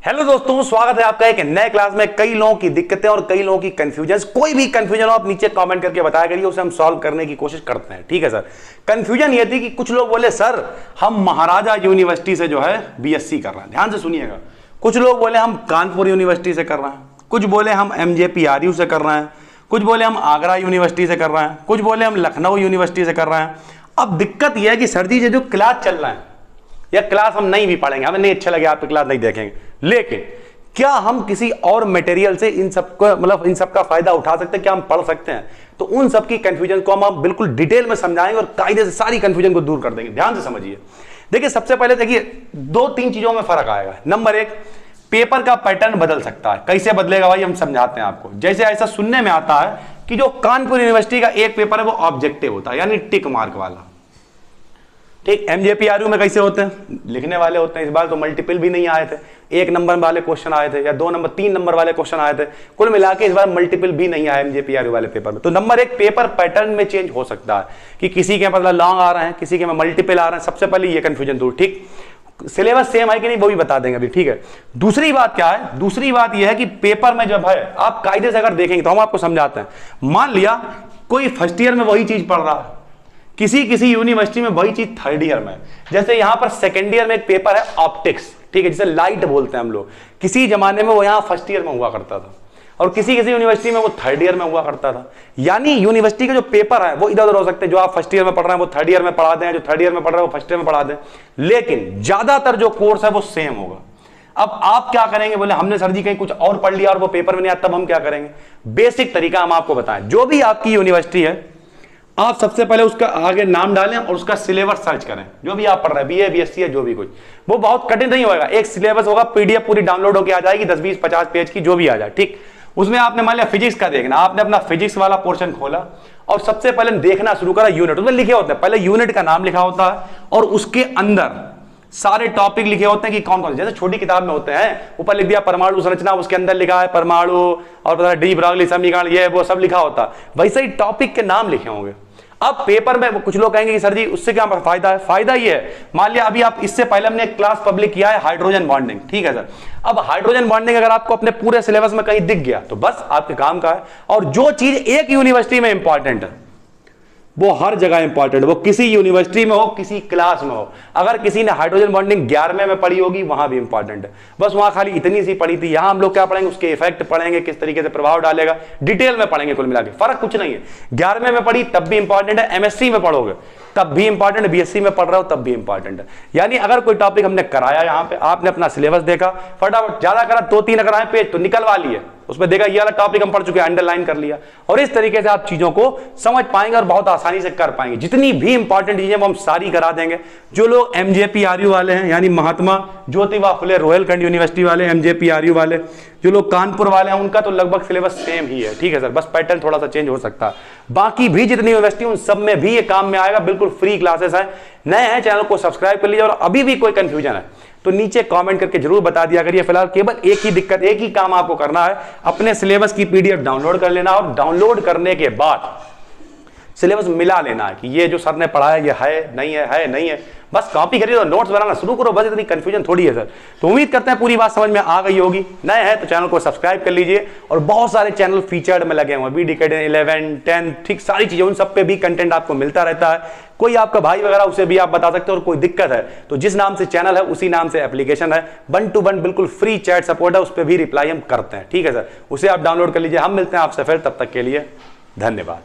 Hello दोस्तों, स्वागत है आपका एक नए क्लास में। कई लोगों की दिक्कतें और कई लोगों की कंफ्यूजन, कोई भी कंफ्यूजन हो आप नीचे कमेंट करके बताया करिए, उसे हम सॉल्व करने की कोशिश करते हैं। ठीक है सर। कंफ्यूजन ये थी कि कुछ लोग बोले सर हम महाराजा यूनिवर्सिटी से जो है बीएससी कर रहे हैं, ध्यान से सुनिएगा। कुछ लोग बोले हम कानपुर यूनिवर्सिटी से कर रहे हैं, कुछ बोले हम एमजेपीआरयू से कर रहे हैं, कुछ बोले हम आगरा यूनिवर्सिटी से कर रहे हैं, कुछ बोले हम लखनऊ यूनिवर्सिटी से कर रहे हैं। अब दिक्कत यह है कि सर जी ये जो क्लास चल रहा है या क्लास हम नहीं भी पढ़ेंगे, हमें नहीं अच्छा लगे आपकी क्लास नहीं देखेंगे, लेकिन क्या हम किसी और मटेरियल से इन सब को मतलब इन सब का फायदा उठा सकते हैं? क्या हम पढ़ सकते हैं? तो उन सब की कंफ्यूजन को हम बिल्कुल डिटेल में समझाएंगे और कायदे से सारी कंफ्यूजन को दूर कर देंगे। ध्यान से समझिए। देखिए सबसे पहले देखिए दो तीन चीजों में फर्क आएगा। नंबर एक, पेपर का पैटर्न बदल सकता है। कैसे बदलेगा भाई हम समझाते हैं आपको। जैसे ऐसा सुनने में आता है कि जो कानपुर यूनिवर्सिटी का एक पेपर है वो ऑब्जेक्टिव होता है, यानी टिक मार्क वाला। ठीक, एमजेपीआरयू में कैसे होते हैं? लिखने वाले होते हैं। इस बार तो मल्टीपल भी नहीं आए थे, एक नंबर वाले क्वेश्चन आए थे या दो नंबर तीन नंबर वाले क्वेश्चन आए थे। कुल मिला के इस बार मल्टीपल भी नहीं आया एमजेपीआरयू वाले पेपर में। तो नंबर एक, पेपर पैटर्न में चेंज हो सकता है कि किसी के मतलब लॉन्ग आ रहे हैं, किसी के में मल्टीपल आ रहे हैं। सबसे पहले ये कंफ्यूजन दूर। ठीक, सिलेबस सेम है कि नहीं वो भी बता देंगे अभी। ठीक है। दूसरी बात क्या है? दूसरी बात यह है कि पेपर में जब है आप कायदे से अगर देखेंगे तो हम आपको समझाते हैं। मान लिया कोई फर्स्ट ईयर में वही चीज पढ़ रहा है, किसी यूनिवर्सिटी में वही चीज थर्ड ईयर में। जैसे यहां पर सेकेंड ईयर में एक पेपर है ऑप्टिक्स, ठीक है, जिसे लाइट बोलते हैं हम लोग। किसी जमाने में वो यहां फर्स्ट ईयर में हुआ करता था और किसी यूनिवर्सिटी में वो थर्ड ईयर में हुआ करता था। यानी यूनिवर्सिटी के जो पेपर है वो इधर उधर हो सकते हैं। जो आप फर्स्ट ईयर में पढ़ रहे हैं वो थर्ड ईयर में पढ़ा दें, जो थर्ड ईयर में पढ़ रहे हैं वो फर्स्ट ईयर में पढ़ा दें, लेकिन ज्यादातर जो कोर्स है वो सेम होगा। अब आप क्या करेंगे? बोले हमने सर जी कहीं कुछ और पढ़ लिया और वो पेपर में नहीं आता, तब हम क्या करेंगे? बेसिक तरीका हम आपको बताएं। जो भी आपकी यूनिवर्सिटी है आप सबसे पहले उसका आगे नाम डालें और उसका सिलेबस सर्च करें। जो भी आप पढ़ रहे हैं, बीए बीएससी है जो भी कुछ, वो बहुत कठिन नहीं होगा। एक सिलेबस होगा, पीडीएफ पूरी डाउनलोड होकर आ जाएगी, 10 20 50 पेज की, जो भी आ जाए। ठीक, उसमें आपने मान लिया फिजिक्स का देखना, आपने अपना फिजिक्स वाला पोर्शन खोला और सबसे पहले देखना शुरू करा यूनिट। उसमें लिखे होते हैं, पहले यूनिट का नाम लिखा होता है और उसके अंदर सारे टॉपिक लिखे होते हैं कि कौन कौन से। जैसे छोटी किताब में होते हैं, ऊपर लिख दिया परमाणु संरचना, उसके अंदर लिखा है परमाणु और डी ब्रॉगली समीकरण, ये वो सब लिखा होता है। वैसे ही टॉपिक के नाम लिखे होंगे। अब पेपर में कुछ लोग कहेंगे कि सर जी उससे क्या फायदा है? फायदा ये है, मान लिया अभी आप इससे पहले हमने एक क्लास पब्लिक किया है हाइड्रोजन बॉन्डिंग, ठीक है सर। अब हाइड्रोजन बॉन्डिंग अगर आपको अपने पूरे सिलेबस में कहीं दिख गया तो बस आपके काम का है। और जो चीज एक यूनिवर्सिटी में इंपॉर्टेंट है वो हर जगह इंपॉर्टेंट, वो किसी यूनिवर्सिटी में हो, किसी क्लास में हो। अगर किसी ने हाइड्रोजन बॉन्डिंग 11वें में पढ़ी होगी वहां भी इंपॉर्टेंट है, बस वहां खाली इतनी सी पढ़ी थी। यहां हम लोग क्या पढ़ेंगे? उसके इफेक्ट पढ़ेंगे, किस तरीके से प्रभाव डालेगा, डिटेल में पढ़ेंगे। कुल मिला के फर्क कुछ नहीं है। 11वें में पढ़ी तब भी इंपॉर्टेंट है, एमएससी में पढ़ोगे तब भी इंपॉर्टेंट, बीएससी में पढ़ रहे हो तब भी इंपॉर्टेंट है। यानी अगर कोई टॉपिक हमने कराया, यहां पे आपने अपना सिलेबस देखा, फटाफट ज्यादा करा 2-3 अगर आए पेज तो निकलवा लिए, उसमें देखा ये वाला टॉपिक हम पढ़ चुके हैं, अंडरलाइन कर लिया। और इस तरीके से आप चीजों को समझ पाएंगे और बहुत आसानी से कर पाएंगे। जितनी भी इंपॉर्टेंट चीजें वो हम सारी करा देंगे। जो लोग एमजेपीआरयू वाले हैं, यानी महात्मा ज्योतिबा फुले रोहिलखंड यूनिवर्सिटी वाले, एमजेपीआरयू वाले, जो लोग कानपुर वाले हैं, उनका तो लगभग सिलेबस सेम ही है। ठीक है सर, बस पैटर्न थोड़ा सा चेंज हो सकता है। बाकी भी जितनी यूनिवर्सिटी उन सब में भी ये काम में आएगा। बिल्कुल फ्री क्लासेस है। नए हैं चैनल को सब्सक्राइब कर लीजिए और अभी भी कोई कंफ्यूजन है तो नीचे कमेंट करके जरूर बता दिया करिए। फिलहाल केवल एक ही दिक्कत, एक ही काम आपको करना है, अपने सिलेबस की पीडीएफ डाउनलोड कर लेना और डाउनलोड करने के बाद सिलेबस मिला लेना है कि ये जो सर ने पढ़ाया ये है नहीं है, है नहीं है। बस कॉपी करिए और नोट्स बनाना शुरू करो, बस इतनी कंफ्यूजन थोड़ी है सर। तो उम्मीद करते हैं पूरी बात समझ में आ गई होगी। नए हैं तो चैनल को सब्सक्राइब कर लीजिए और बहुत सारे चैनल फीचर्ड में लगे हुए हैं, बीडीकेड 11, 10, ठीक सारी चीजें, उन सब पे भी कंटेंट आपको मिलता रहता है। कोई आपका भाई वगैरह उसे भी आप बता सकते हो। और कोई दिक्कत है तो जिस नाम से चैनल है उसी नाम से एप्लीकेशन है, 1 to 1 बिल्कुल फ्री चैट सपोर्ट है, उस पर भी रिप्लाई हम करते हैं। ठीक है सर, उसे आप डाउनलोड कर लीजिए। हम मिलते हैं आपसे फिर, तब तक के लिए धन्यवाद।